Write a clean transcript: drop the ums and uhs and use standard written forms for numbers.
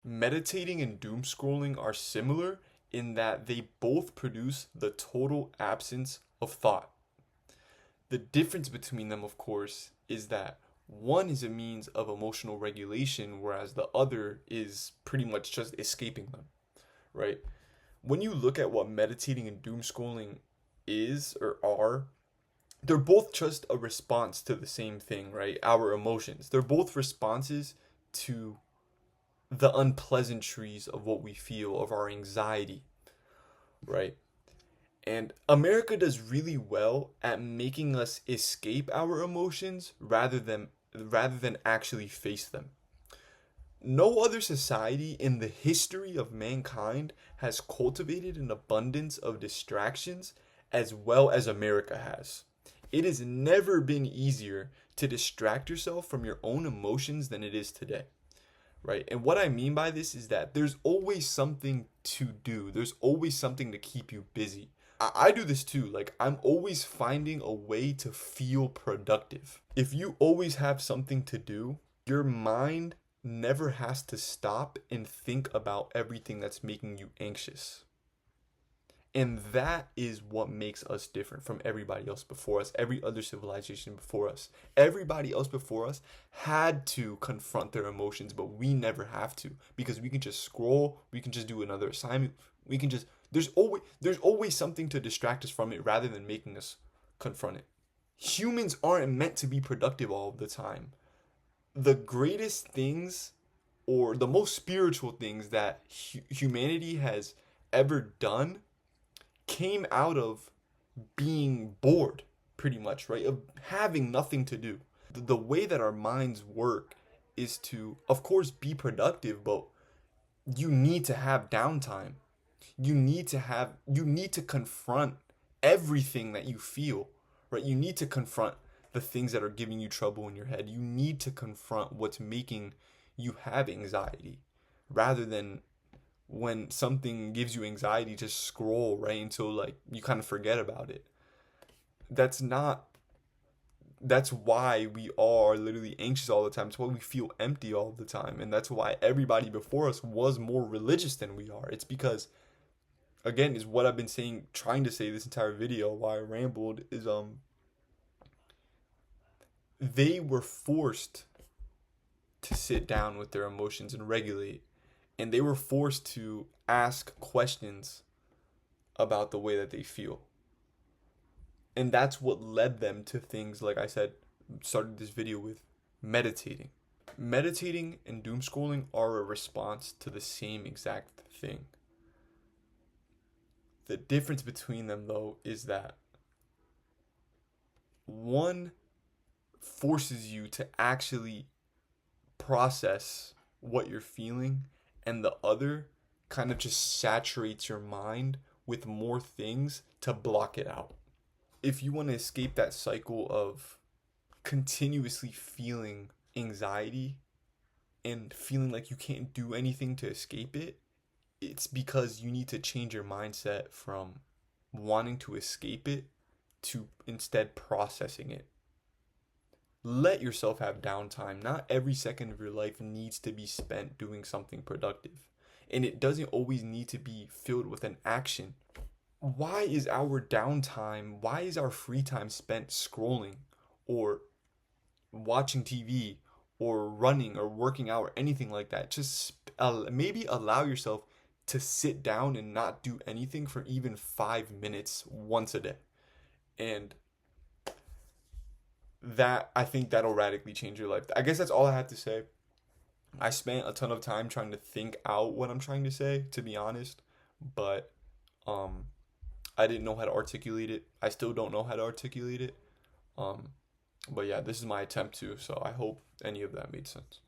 Meditating and doom scrolling are similar in that they both produce the total absence of thought. The difference between them, of course, is that one is a means of emotional regulation, whereas the other is pretty much just escaping them, right? When you look at what meditating and doom scrolling is or are, they're both just a response to the same thing, right? Our emotions. They're both responses to the unpleasantries of what we feel, of our anxiety, right? And America does really well at making us escape our emotions rather than actually face them. No other society in the history of mankind has cultivated an abundance of distractions as well as America has. It has never been easier to distract yourself from your own emotions than it is today, right? And what I mean by this is that there's always something to do, there's always something to keep you busy. I do this too. Like, I'm always finding a way to feel productive. If you always have something to do, your mind never has to stop and think about everything that's making you anxious. And that is what makes us different from everybody else before us, every other civilization before us. Everybody else before us had to confront their emotions, but we never have to because we can just scroll, we can just do another assignment, we can just there's always something to distract us from it rather than making us confront it. Humans aren't meant to be productive all the time. The greatest things or the most spiritual things that humanity has ever done came out of being bored, pretty much, right? Of having nothing to do. The way that our minds work is to, of course, be productive, but you need to have downtime. You need to confront everything that you feel, right? You need to confront the things that are giving you trouble in your head. You need to confront what's making you have anxiety rather than when something gives you anxiety, just scroll right until like you kind of forget about it. That's not that's why we are literally anxious all the time. It's why we feel empty all the time. And that's why everybody before us was more religious than we are. It's because again, is what I've been saying, trying to say this entire video why I rambled is they were forced to sit down with their emotions and regulate, and they were forced to ask questions about the way that they feel. And that's what led them to things like I said, started this video with meditating. Meditating and doom scrolling are a response to the same exact thing. The difference between them, though, is that one forces you to actually process what you're feeling, and the other kind of just saturates your mind with more things to block it out. If you want to escape that cycle of continuously feeling anxiety and feeling like you can't do anything to escape it, it's because you need to change your mindset from wanting to escape it to instead processing it. Let yourself have downtime. Not every second of your life needs to be spent doing something productive. And it doesn't always need to be filled with an action. Why is our downtime, why is our free time spent scrolling or watching TV or running or working out or anything like that? Just maybe allow yourself to sit down and not do anything for even 5 minutes once a day. And that, I think that'll radically change your life. I guess that's all I have to say. I spent a ton of time trying to think out what I'm trying to say, to be honest, but I didn't know how to articulate it. I still don't know how to articulate it. But yeah, this is my attempt to, so I hope any of that made sense.